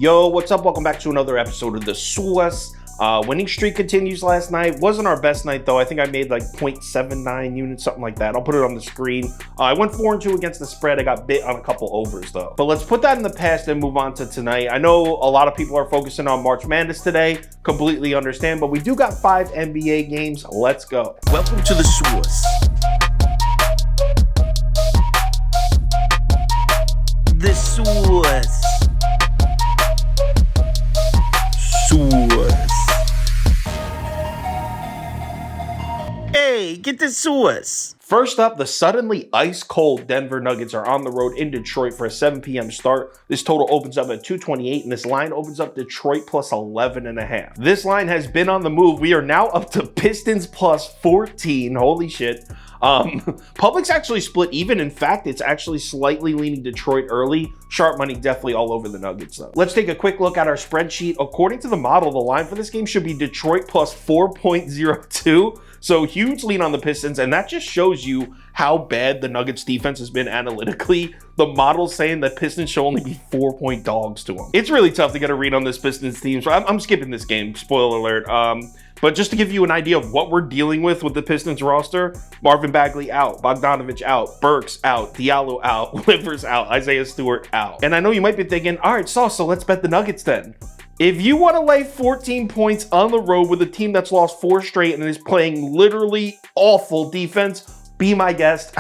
Yo, what's up? Welcome back to another episode of the Sauce. Winning streak continues last night. Wasn't our best night though. I think I made like 0.79 units, something like that. I'll put it on the screen. I went 4-2 against the spread. I got bit on a couple overs though. But let's put that in the past and move on to tonight. I know a lot of people are focusing on March Madness today. Completely understand, but we do got 5 NBA games. Let's go. Welcome to the Sauce. The Sauce. Hey, get the sauce. First up, the suddenly ice-cold Denver Nuggets are on the road in Detroit for a 7 p.m. start. This total opens up at 228, and this line opens up Detroit plus 11.5. This line has been on the move. We are now up to Pistons plus 14. Holy shit. Public's actually split even. In fact, it's actually slightly leaning Detroit early. Sharp money definitely all over the Nuggets though. Let's take a quick look at our spreadsheet. According to the model, the line for this game should be Detroit plus 4.02. So huge lean on the Pistons, and that just shows you how bad the Nuggets defense has been analytically. The model's saying that Pistons should only be 4-point dogs to them. It's really tough to get a read on this Pistons team, so I'm skipping this game, spoiler alert. But just to give you an idea of what we're dealing with the Pistons roster, Marvin Bagley out, Bogdanovich out, Burks out, Diallo out, Livers out, Isaiah Stewart out. And I know you might be thinking, all right, so let's bet the Nuggets then. If you want to lay 14 points on the road with a team that's lost 4 straight and is playing literally awful defense, be my guest.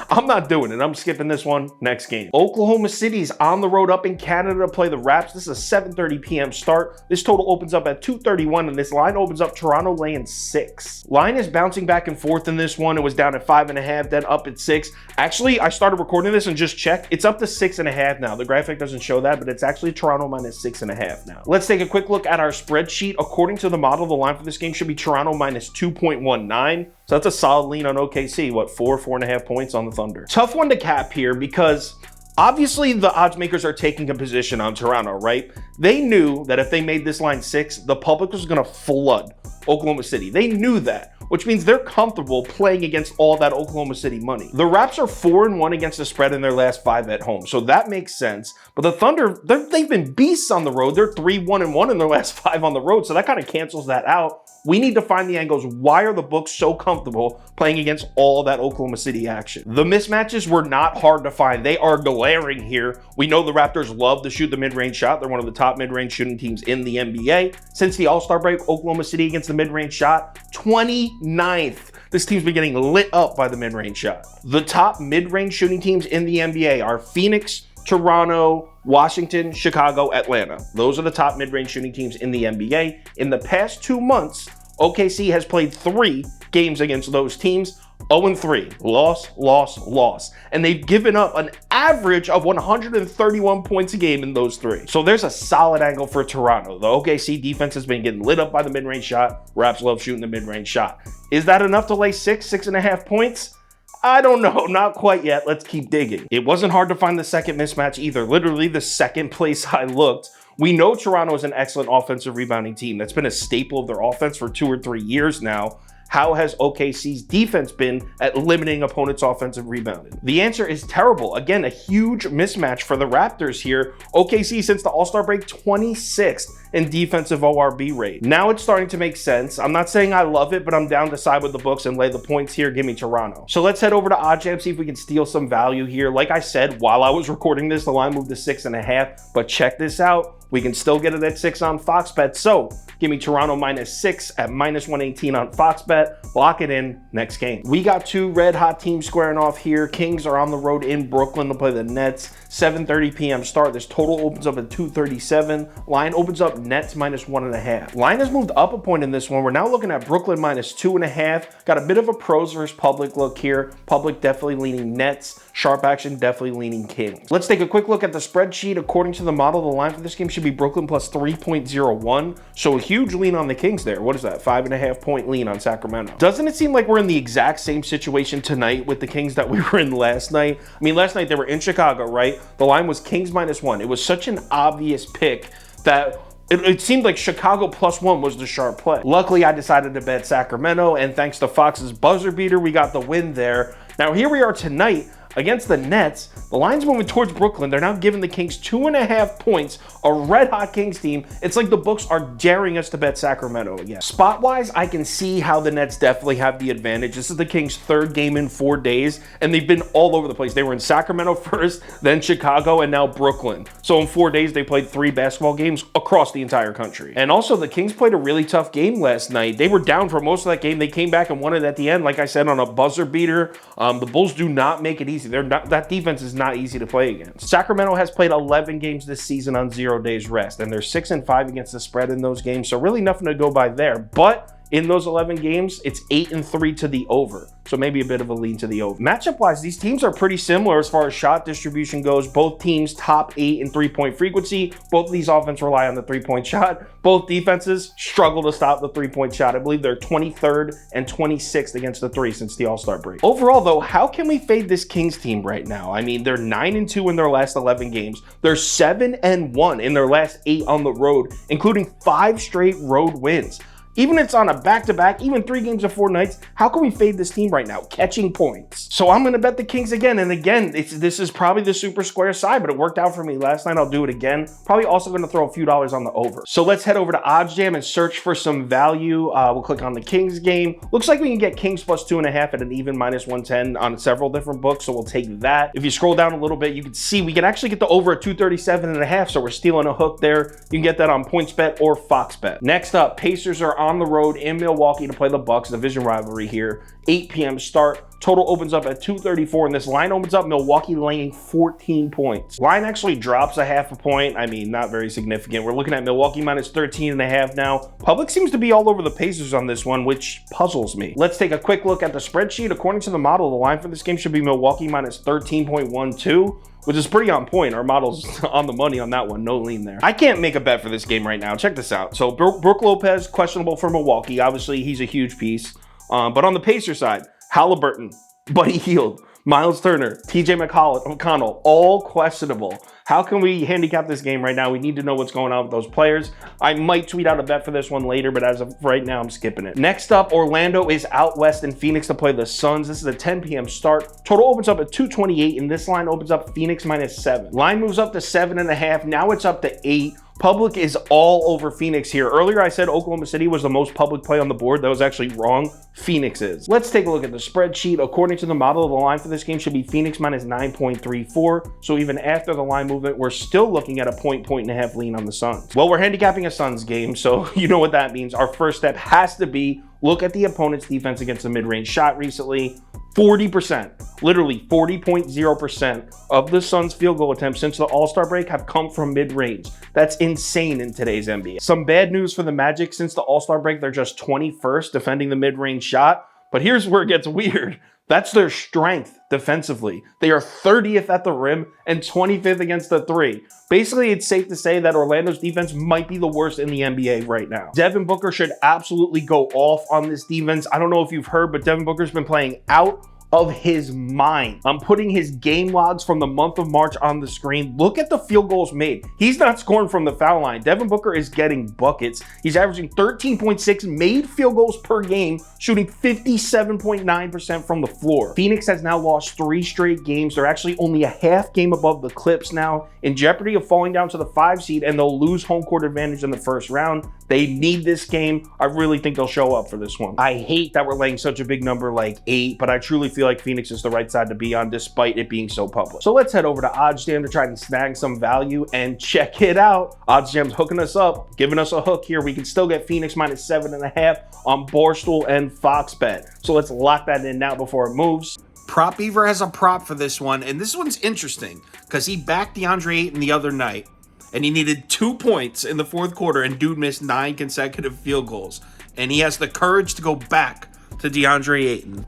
I'm not doing it. I'm skipping this one. Next game. Oklahoma City's on the road up in Canada to play the Raps. This is a 7:30 p.m. start. This total opens up at 231, and this line opens up Toronto laying 6. Line is bouncing back and forth in this one. It was down at 5.5, then up at 6. Actually, I started recording this and just checked. It's up to 6.5 now. The graphic doesn't show that, but it's actually Toronto minus 6.5 now. Let's take a quick look at our spreadsheet. According to the model, the line for this game should be Toronto minus 2.19. So that's a solid lean on OKC. What, 4.5 points on the Thunder? Tough one to cap here because obviously the odds makers are taking a position on Toronto, right? They knew that if they made this line 6, the public was going to flood Oklahoma City. They knew that, which means they're comfortable playing against all that Oklahoma City money. The Raps are 4-1 against the spread in their last 5 at home, so that makes sense. But the Thunder, they've been beasts on the road. They're 3-1-1 in their last 5 on the road, so that kind of cancels that out. We need to find the angles. Why are the books so comfortable playing against all that Oklahoma City action? The mismatches were not hard to find. They are glaring here. We know the Raptors love to shoot the mid-range shot. They're one of the top mid-range shooting teams in the NBA. Since the All-Star break, Oklahoma City against the mid-range shot, 29th. This team's been getting lit up by the mid-range shot. The top mid-range shooting teams in the NBA are Phoenix, Toronto, Washington, Chicago, Atlanta. Those are the top mid-range shooting teams in the NBA. In the past 2 months, OKC has played 3 games against those teams. 0-3, loss. And they've given up an average of 131 points a game in those 3. So there's a solid angle for Toronto. The OKC defense has been getting lit up by the mid-range shot. Raps love shooting the mid-range shot. Is that enough to lay 6.5 points? I don't know, not quite yet. Let's keep digging. It wasn't hard to find the second mismatch either. Literally the second place I looked. We know Toronto is an excellent offensive rebounding team. That's been a staple of their offense for 2 or 3 years now. How has OKC's defense been at limiting opponents' offensive rebounding? The answer is terrible. Again, a huge mismatch for the Raptors here. OKC, since the All-Star break, 26th in defensive ORB rate. Now it's starting to make sense. I'm not saying I love it, but I'm down to side with the books and lay the points here. Give me Toronto. So let's head over to OddsJam, see if we can steal some value here. Like I said, while I was recording this, the line moved to 6.5, but check this out. We can still get it at 6 on Fox Bet. So give me Toronto minus 6 at minus 118 on Fox Bet. Lock it in. Next game. We got 2 red hot teams squaring off here. Kings are on the road in Brooklyn to play the Nets. 7:30 p.m. start. This total opens up at 237. Line opens up Nets minus 1.5. Line has moved up a point in this one. We're now looking at Brooklyn minus 2.5. Got a bit of a pros versus public look here. Public definitely leaning Nets. Sharp action definitely leaning Kings. Let's take a quick look at the spreadsheet. According to the model, the line for this game should be Brooklyn plus 3.01. So a huge lean on the Kings there. What is that? 5.5 point lean on Sacramento. Doesn't it seem like we're in the exact same situation tonight with the Kings that we were in last night? I mean, last night they were in Chicago, right? The line was Kings minus 1. It was such an obvious pick that it seemed like Chicago plus 1 was the sharp play. Luckily, I decided to bet Sacramento, and thanks to Fox's buzzer beater, we got the win there. Now, here we are tonight. Against the Nets, the line's moving towards Brooklyn. They're now giving the Kings 2.5 points, a red-hot Kings team. It's like the books are daring us to bet Sacramento again. Spot-wise, I can see how the Nets definitely have the advantage. This is the Kings' third game in 4 days, and they've been all over the place. They were in Sacramento first, then Chicago, and now Brooklyn. So in 4 days, they played 3 basketball games across the entire country. And also, the Kings played a really tough game last night. They were down for most of that game. They came back and won it at the end, like I said, on a buzzer beater. The Bulls do not make it easy. That defense is not easy to play against. Sacramento has played 11 games this season on 0 days rest, and they're 6-5 against the spread in those games, so really nothing to go by there. But in those 11 games, it's 8-3 to the over. So maybe a bit of a lean to the over. Matchup-wise, these teams are pretty similar as far as shot distribution goes. Both teams top 8 in three-point frequency. Both of these offenses rely on the three-point shot. Both defenses struggle to stop the three-point shot. I believe they're 23rd and 26th against the three since the All-Star break. Overall, though, how can we fade this Kings team right now? I mean, they're 9-2 in their last 11 games. They're 7-1 in their last 8 on the road, including 5 straight road wins. Even if it's on a back-to-back, even 3 games of 4 nights, how can we fade this team right now? Catching points. So I'm going to bet the Kings again. And again, this is probably the super square side, but it worked out for me last night. I'll do it again. Probably also going to throw a few dollars on the over. So let's head over to OddsJam and search for some value. We'll click on the Kings game. Looks like we can get Kings plus 2.5 at an even -110 on several different books, so we'll take that. If you scroll down a little bit, you can see we can actually get the over at 237.5, so we're stealing a hook there. You can get that on PointsBet or FoxBet. Next up, Pacers are on the road in Milwaukee to play the Bucks, division rivalry here. 8 p.m. start. Total opens up at 234, and this line opens up Milwaukee laying 14 points. Line actually drops a half a point. I mean, not very significant. We're looking at Milwaukee minus 13.5 now. Public seems to be all over the Pacers on this one, which puzzles me. Let's take a quick look at the spreadsheet. According to the model, the line for this game should be Milwaukee minus 13.12. Which is pretty on point. Our model's on the money on that one. No lean there. I can't make a bet for this game right now. Check this out. So Brook Lopez, questionable for Milwaukee. Obviously, he's a huge piece. But on the Pacer side, Halliburton, Buddy Hield, Miles Turner, TJ McConnell, all questionable. How can we handicap this game right now? We need to know what's going on with those players. I might tweet out a bet for this one later, but as of right now, I'm skipping it. Next up, Orlando is out west in Phoenix to play the Suns. This is a 10 p.m. start. Total opens up at 228, and this line opens up Phoenix minus 7. Line moves up to 7.5. Now it's up to 8. Public is all over Phoenix here. Earlier, I said Oklahoma City was the most public play on the board. That was actually wrong. Phoenix is. Let's take a look at the spreadsheet. According to the model, the line for this game should be Phoenix minus 9.34. So even after the line movement, we're still looking at a point and a half lean on the Suns. Well, we're handicapping a Suns game, so you know what that means. Our first step has to be look at the opponent's defense against the mid-range shot recently. 40%, literally 40.0% of the Suns' field goal attempts since the All-Star break have come from mid-range. That's insane in today's NBA. Some bad news for the Magic. Since the All-Star break, they're just 21st defending the mid-range shot. But here's where it gets weird. That's their strength defensively. They are 30th at the rim and 25th against the three. Basically, it's safe to say that Orlando's defense might be the worst in the NBA right now. Devin Booker should absolutely go off on this defense. I don't know if you've heard, but Devin Booker's been playing out of his mind. I'm putting his game logs from the month of March on the screen. Look at the field goals made. He's not scoring from the foul line. Devin Booker is getting buckets. He's averaging 13.6 made field goals per game, shooting 57.9% from the floor. Phoenix has now lost 3 straight games. They're actually only a half game above the Clips now, in jeopardy of falling down to the 5 seed, and they'll lose home court advantage in the first round. They need this game. I really think they'll show up for this one. I hate that we're laying such a big number like 8, but I truly feel like Phoenix is the right side to be on despite it being so public. So let's head over to OddsJam to try and snag some value and check it out. OddsJam's hooking us up, giving us a hook here. We can still get Phoenix minus 7.5 on Barstool and FoxBet. So let's lock that in now before it moves. Prop Beaver has a prop for this one, and this one's interesting because he backed DeAndre Ayton the other night, and he needed 2 points in the fourth quarter, and dude missed 9 consecutive field goals. And he has the courage to go back to DeAndre Ayton.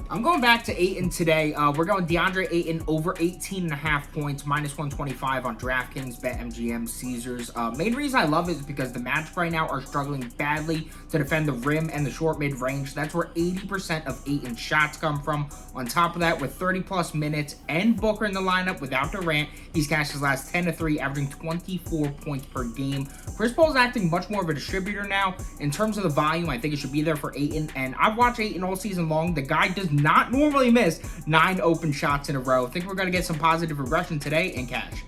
I'm going back to Ayton today. We're going DeAndre Ayton over 18.5 points, minus 125 on DraftKings, BetMGM, Caesars. Main reason I love it is because the Magic right now are struggling badly to defend the rim and the short mid-range. That's where 80% of Ayton's shots come from. On top of that, with 30-plus minutes and Booker in the lineup without Durant, he's cashed his last 10 to 3, averaging 24 points per game. Chris Paul's acting much more of a distributor now. In terms of the volume, I think it should be there for Ayton. And I've watched Ayton all season long. The guy does does not normally miss 9 open shots in a row. I think we're going to get some positive regression today in cash.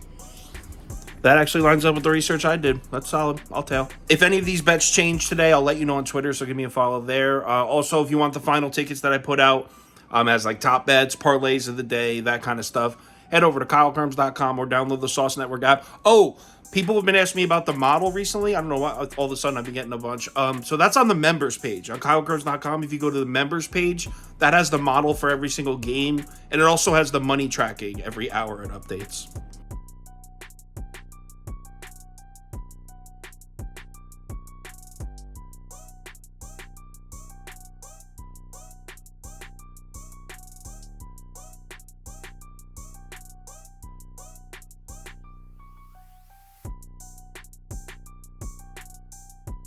That actually lines up with the research I did. That's solid. I'll tell. If any of these bets change today, I'll let you know on Twitter, so give me a follow there. Also, if you want the final tickets that I put out as like top bets, parlays of the day, that kind of stuff, head over to KyleKirms.com or download the Sauce Network app. Oh, people have been asking me about the model recently. I don't know why. All of a sudden, I've been getting a bunch. So that's on the members page on KyleKirms.com. If you go to the members page, that has the model for every single game, and it also has the money tracking every hour and updates.